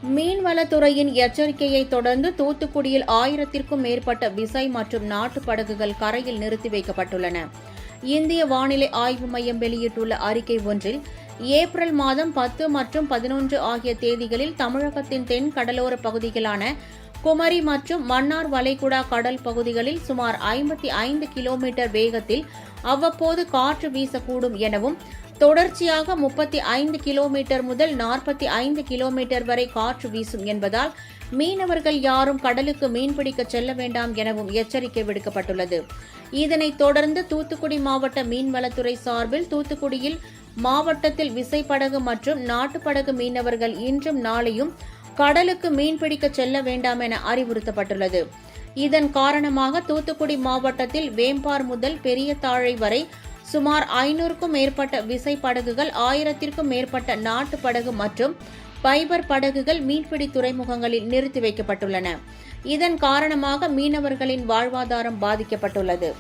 மீன்வளத்துறையின் எச்சரிக்கையை தொடர்ந்து தூத்துக்குடியில் 1000க்கும் மேற்பட்ட விசை மற்றும் நாட்டு படகுகள் கரையில் நிறுத்தி வைக்கப்பட்டுள்ளன. இந்திய வானிலை ஆய்வு மையம் வெளியிட்டுள்ள அறிக்கை ஒன்றில் ஏப்ரல் மாதம் 10 மற்றும் 11 ஆகிய தேதிகளில் தமிழகத்தின் தென் கடலோர பகுதிகளான குமரி மற்றும் மன்னார் வளைகுடா கடல் பகுதிகளில் சுமார் 55 கிலோமீட்டர் வேகத்தில் அவ்வப்போது காற்று வீசக்கூடும் எனவும், தொடர்ச்சியாக 35 கிலோமீட்டர் முதல் 45 கிலோமீட்டர் வரை காற்று வீசும் என்பதால் மீனவர்கள் யாரும் கடலுக்கு மீன்பிடிக்க செல்ல வேண்டாம் எனவும் எச்சரிக்கை விடுக்கப்பட்டுள்ளது. இதனைத் தொடர்ந்து தூத்துக்குடி மாவட்ட மீன்வளத்துறை சார்பில் தூத்துக்குடியில் மாவட்டத்தில் விசைப்படகு மற்றும் நாட்டுப்படகு மீனவர்கள் இன்றும் நாளையும் கடலுக்கு மீன்பிடிக்க செல்ல வேண்டாம் என அறிவுறுத்தப்பட்டுள்ளது. இதன் காரணமாக தூத்துக்குடி மாவட்டத்தில் வேம்பார் முதல் பெரியதாழை வரை சுமார் 500க்கும் மேற்பட்ட விசைப்படகுகள், 1000க்கும் மேற்பட்ட நாட்டு படகு மற்றும் பைபர் படகுகள் மீன்பிடி துறைமுகங்களில் நிறுத்தி வைக்கப்பட்டுள்ளன. இதன் காரணமாக மீனவர்களின் வாழ்வாதாரம் பாதிக்கப்பட்டுள்ளது.